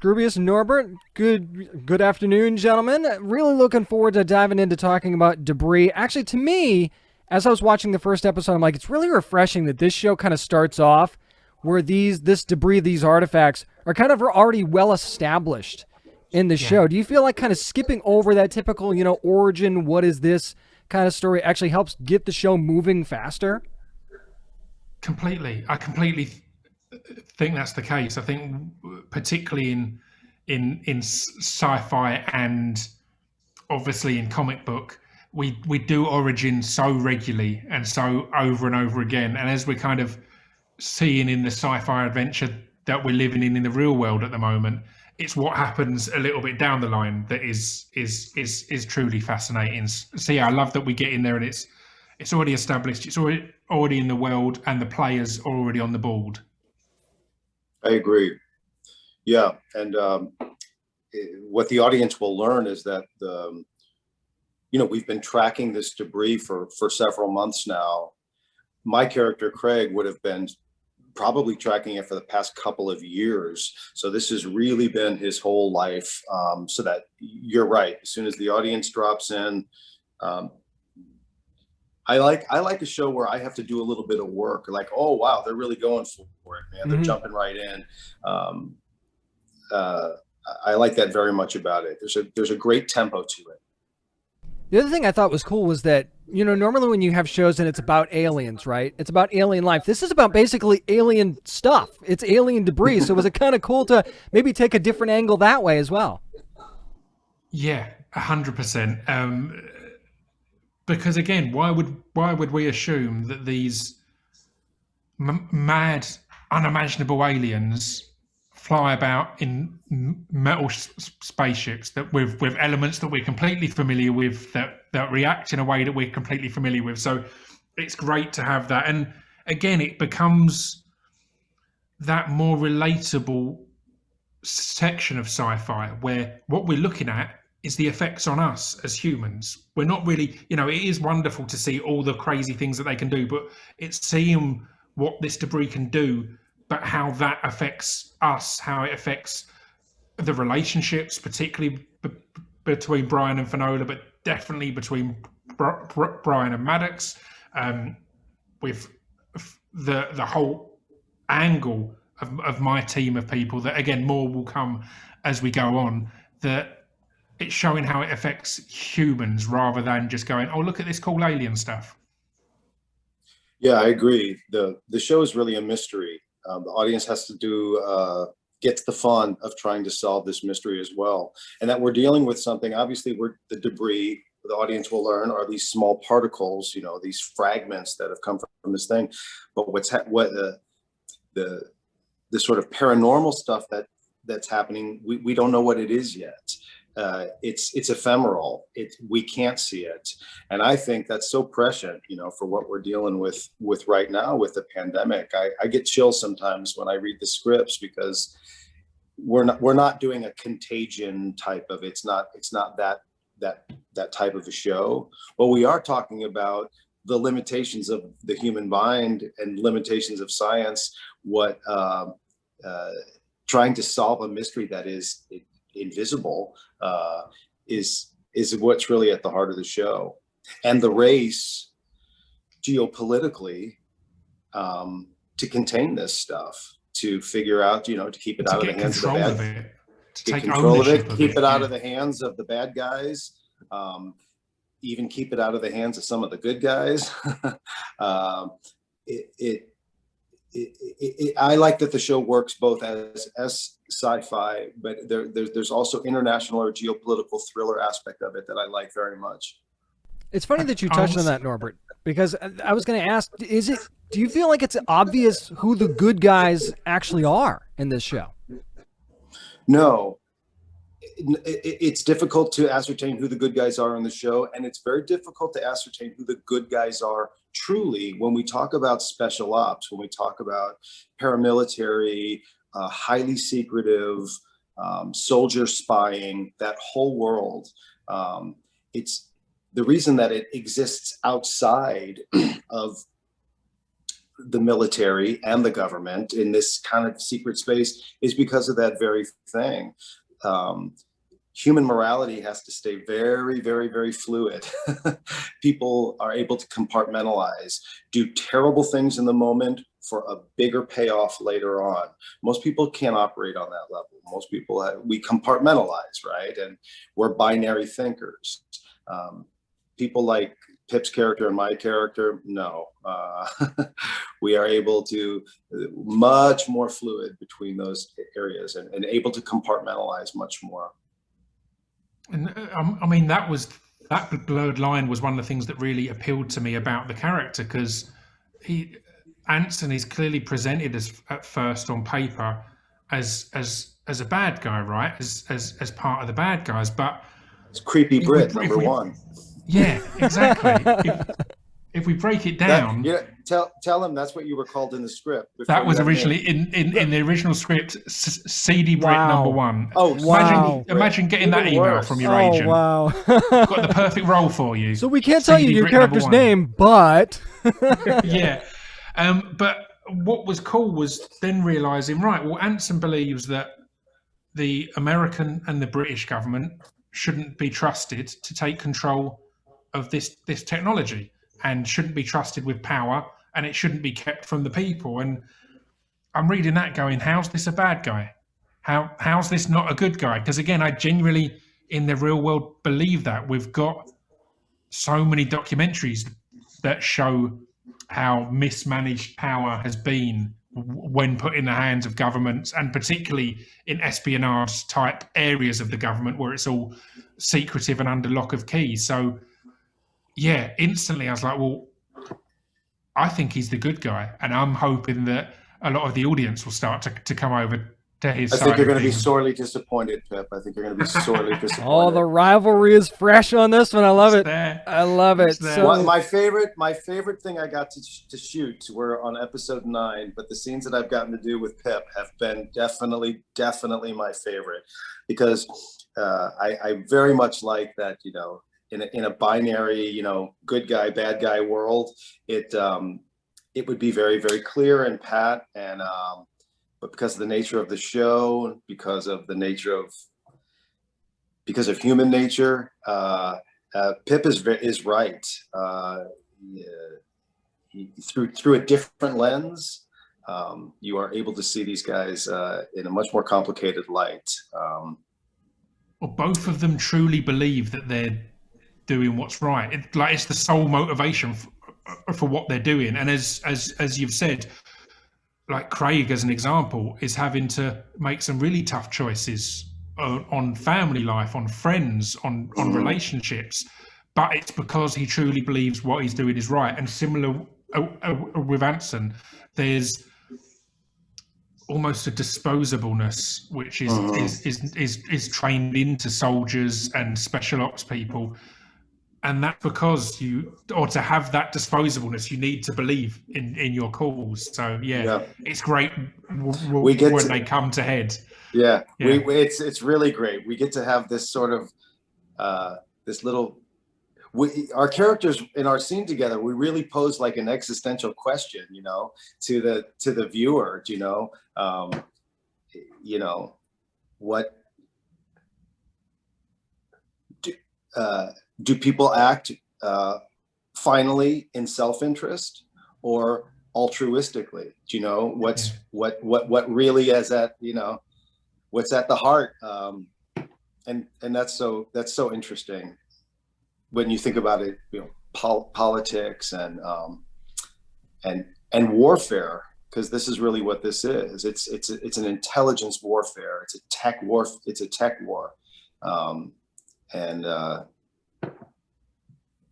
Scroobius Norbert, good afternoon, gentlemen. Really looking forward to diving into talking about debris. Actually, to me, as I was watching the first episode, I'm like, it's really refreshing that this show kind of starts off where this debris, these artifacts, are kind of already well established in the show. Do you feel like kind of skipping over that typical, origin, what is this kind of story actually helps get the show moving faster? Completely. I completely think that's the case. I think particularly in sci-fi and obviously in comic book, we do origin so regularly and so over and over again. And as we're kind of seeing in the sci-fi adventure that we're living in the real world at the moment, it's what happens a little bit down the line that is truly fascinating. So yeah, I love that we get in there and it's already established, it's already in the world, and the players are already on the board. I agree. Yeah, and what the audience will learn is that we've been tracking this debris for several months now. My character Craig would have been probably tracking it for the past couple of years. So this has really been his whole life. So that you're right. As soon as the audience drops in, I like a show where I have to do a little bit of work. Like, oh wow, they're really going for it, man. They're jumping right in. I like that very much about it. There's a great tempo to it. The other thing I thought was cool was that, normally when you have shows and it's about aliens, right? It's about alien life. This is about basically alien stuff. It's alien debris. So was it kind of cool to maybe take a different angle that way as well? Yeah, 100%. Because again, why would we assume that these mad, unimaginable aliens fly about in metal spaceships that with elements that we're completely familiar with, that react in a way that we're completely familiar with? So it's great to have that. And again, it becomes that more relatable section of sci-fi where what we're looking at is the effects on us as humans. We're not really, it is wonderful to see all the crazy things that they can do, but it's seeing what this debris can do, but how that affects us, how it affects the relationships, particularly between Brian and Finola, but definitely between Brian and Maddox, with the whole angle of my team of people that, again, more will come as we go on, that it's showing how it affects humans rather than just going, oh, look at this cool alien stuff. Yeah, I agree. The show is really a mystery. The audience has to get the fun of trying to solve this mystery as well. And that we're dealing with something, obviously the debris, the audience will learn, are these small particles, these fragments that have come from this thing. But the sort of paranormal stuff that's happening, we don't know what it is yet. It's ephemeral. We can't see it, and I think that's so prescient, for what we're dealing with right now with the pandemic. I get chills sometimes when I read the scripts because we're not doing a contagion type of. It's not that type of a show, but we are talking about the limitations of the human mind and limitations of science. What trying to solve a mystery that is invisible is what's really at the heart of the show. And the race geopolitically to contain this stuff, to figure out, to keep it out of the hands of the bad guys, to take control of it, keep it out of the hands of the bad guys, even keep it out of the hands of some of the good guys. I like that the show works both as sci-fi, but there's also international or geopolitical thriller aspect of it that I like very much. It's funny that you touched on that, Norbert, because I was going to ask, do you feel like it's obvious who the good guys actually are in this show? No. It's difficult to ascertain who the good guys are on the show, and it's very difficult to ascertain who the good guys are truly when we talk about special ops, when we talk about paramilitary, highly secretive, soldier spying, that whole world. It's the reason that it exists outside of the military and the government in this kind of secret space is because of that very thing. Human morality has to stay very, very, very fluid. People are able to compartmentalize, do terrible things in the moment for a bigger payoff later on. Most people can't operate on that level. Most people, we compartmentalize, right? And we're binary thinkers. People like Pip's character and my character, no. We are able to much more fluid between those areas and able to compartmentalize much more. And I mean, that blurred line was one of the things that really appealed to me about the character, because Anson is clearly presented as at first on paper as a bad guy, right? As part of the bad guys, but it's creepy Brit number one. Yeah, exactly. If we break it down, tell him that's what you were called in the script. That was originally in the original script, seedy Brit number one. Oh, wow! Imagine getting that email from your agent. Wow! Got the perfect role for you. So we can't tell you your Brit character's name, but yeah. But what was cool was then realizing, right? Well, Anson believes that the American and the British government shouldn't be trusted to take control of this technology, and shouldn't be trusted with power, and it shouldn't be kept from the people. And I'm reading that going, how's this a bad guy? How's this not a good guy? Because again, I genuinely, in the real world, believe that. We've got so many documentaries that show how mismanaged power has been when put in the hands of governments, and particularly in espionage type areas of the government where it's all secretive and under lock of keys. So yeah, instantly I was like, well, I think he's the good guy, and I'm hoping that a lot of the audience will start to come over to his side. I think you're going to be sorely disappointed, Pip. I think you're going to be sorely disappointed. Oh, the rivalry is fresh on this one. I love it. I love it. So, my favorite thing I got to shoot were on episode 9, but the scenes that I've gotten to do with Pip have been definitely my favorite, because I very much like that, you know, in a binary, you know, good guy, bad guy world, it would be very, very clear and pat, and but because of the nature of the show, because of human nature, Pip is right. Through a different lens, you are able to see these guys in a much more complicated light. Well, both of them truly believe that they're doing what's right. It's the sole motivation for what they're doing. And as you've said, like Craig, as an example, is having to make some really tough choices on family life, on friends, on relationships. But it's because he truly believes what he's doing is right. And similar with Anson, there's almost a disposableness which is trained into soldiers and special ops people. And that's because to have that disposableness, you need to believe in your cause. So it's great when they come to head. Yeah. It's really great. We get to have this sort of this little. Our characters in our scene together, we really pose like an existential question, you know, to the viewer. You know, what. Do people act finally in self-interest or altruistically? Do you know what really is at, you know, what's at the heart? And that's so interesting when you think about it, you know, politics and warfare, because this is really what this is. It's an intelligence warfare. It's a tech war.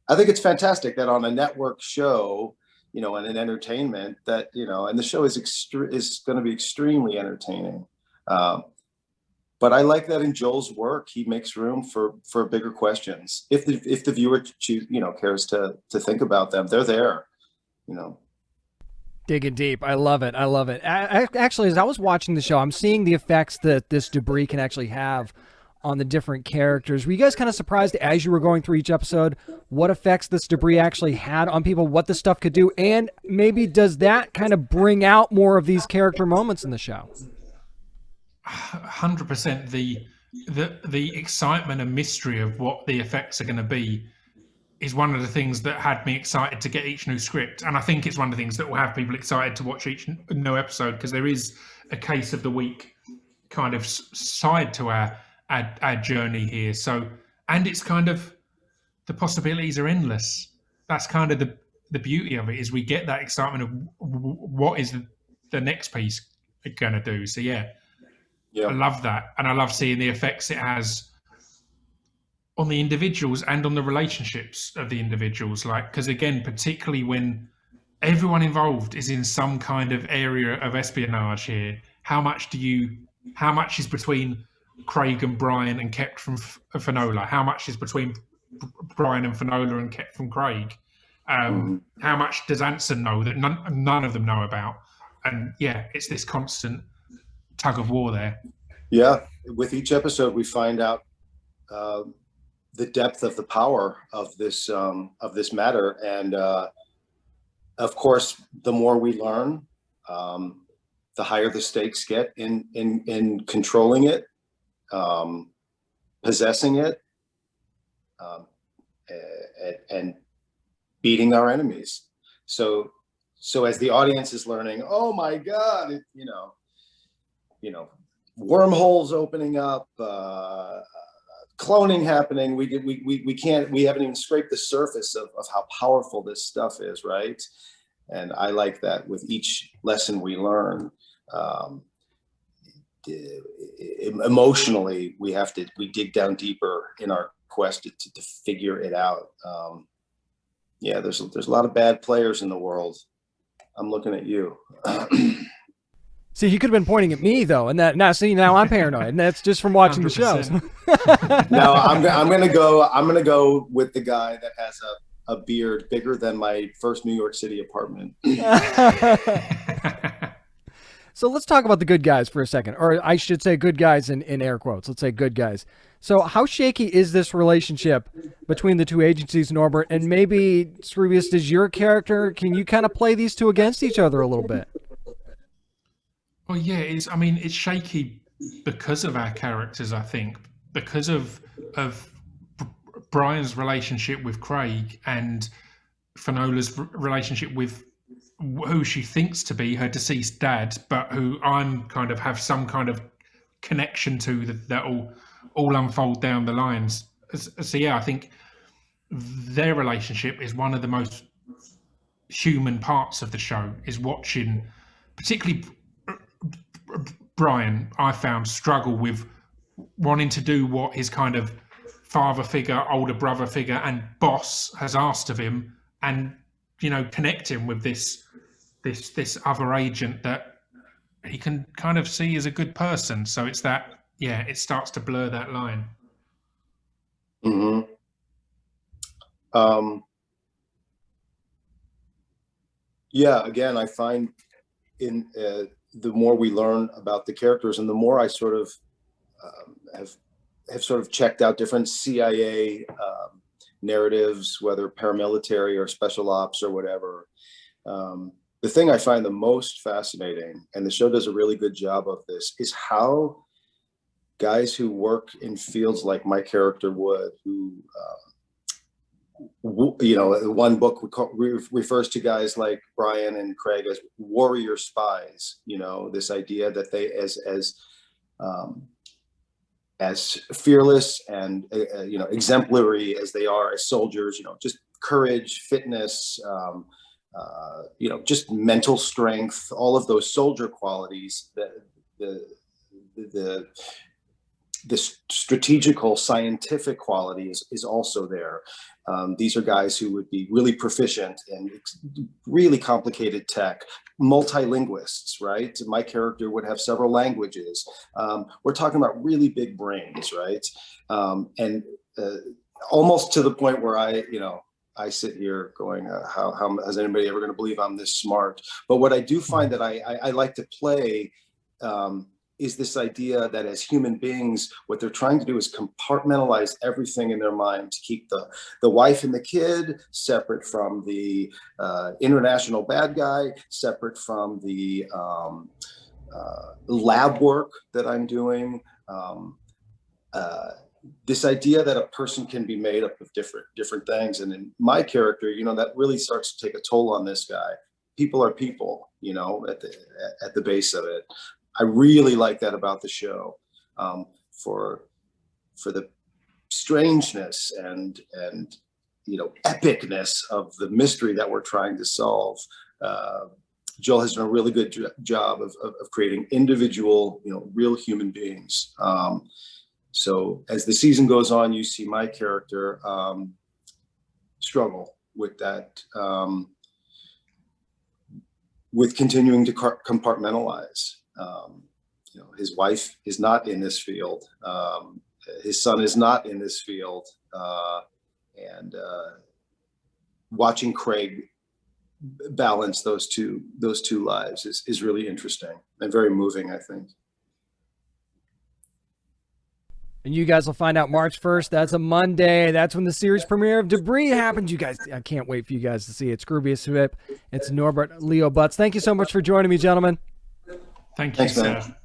I think it's fantastic that on a network show, you know, and an entertainment that, you know, and the show is going to be extremely entertaining. But I like that in Joel's work, he makes room for bigger questions. If the viewer cares to think about them, they're there, you know. Digging deep. I love it. Actually, as I was watching the show, I'm seeing the effects that this debris can actually have on the different characters. Were you guys kind of surprised as you were going through each episode what effects this debris actually had on people, what this stuff could do, and maybe does that kind of bring out more of these character moments in the show? 100%. The excitement and mystery of what the effects are going to be is one of the things that had me excited to get each new script, and I think it's one of the things that will have people excited to watch each new episode, because there is a case of the week kind of side to our journey here. So, and it's kind of, the possibilities are endless. That's kind of the beauty of it, is we get that excitement of what is the next piece going to do. So yeah, I love that, and I love seeing the effects it has on the individuals and on the relationships of the individuals. Like, because again, particularly when everyone involved is in some kind of area of espionage here, how much is between Craig and Brian and kept from Finola? How much is between Brian and Finola and kept from Craig? How much does Anson know that none of them know about? And yeah, it's this constant tug of war there. Yeah, with each episode, we find out the depth of the power of this matter, and of course, the more we learn, the higher the stakes get in controlling it, possessing it, and beating our enemies. So as the audience is learning, oh my God, you know, wormholes opening up, cloning happening. We haven't even scraped the surface of how powerful this stuff is, right? And I like that with each lesson we learn. Emotionally, we dig down deeper in our quest to figure it out. Yeah, there's a lot of bad players in the world. I'm looking at you. See, he could have been pointing at me though, and now I'm paranoid, and that's just from watching 100%. The shows. No, I'm gonna go with the guy that has a beard bigger than my first New York City apartment. So let's talk about the good guys for a second, or I should say good guys in air quotes. Let's say good guys. So how shaky is this relationship between the two agencies, Norbert? And maybe, Scroobius, does your character, can you kind of play these two against each other a little bit? Well, yeah, it's shaky because of our characters, I think, because of Brian's relationship with Craig and Finola's relationship with who she thinks to be her deceased dad, but who I'm kind of have some kind of connection to that all unfold down the lines. So yeah, I think their relationship is one of the most human parts of the show, is watching, particularly Brian, I found, struggle with wanting to do what his kind of father figure, older brother figure, and boss has asked of him, and connect him with this other agent that he can kind of see as a good person. So it's that, yeah, it starts to blur that line. Mm-hmm. Yeah, again, I find in the more we learn about the characters, and the more I sort of have sort of checked out different CIA narratives, whether paramilitary or special ops or whatever. The thing I find the most fascinating, and the show does a really good job of this, is how guys who work in fields like my character would, who, one book refers to guys like Brian and Craig as warrior spies. This idea that they, as fearless and exemplary as they are as soldiers, just courage, fitness, just mental strength, all of those soldier qualities, the strategical scientific quality is also there. These are guys who would be really proficient in really complicated tech, multilinguists, right? My character would have several languages. We're talking about really big brains, right? And almost to the point where I sit here going, how is anybody ever going to believe I'm this smart? But what I do find that I like to play is this idea that as human beings, what they're trying to do is compartmentalize everything in their mind to keep the wife and the kid separate from the international bad guy, separate from the lab work that I'm doing. This idea that a person can be made up of different things. And in my character, you know, that really starts to take a toll on this guy. People are people, you know, at the base of it. I really like that about the show, for the strangeness and you know, epicness of the mystery that we're trying to solve. Joel has done a really good job of creating individual, you know, real human beings. So as the season goes on, you see my character struggle with that, with continuing to compartmentalize. You know, his wife is not in this field. His son is not in this field. And watching Craig balance those two lives is really interesting and very moving, I think. And you guys will find out March 1st. That's a Monday. That's when the series premiere of Debris happens. You guys, I can't wait for you guys to see it. Scroobius Pip. It's Norbert Leo Butz. Thank you so much for joining me, gentlemen. Thank you, Thanks, man. sir.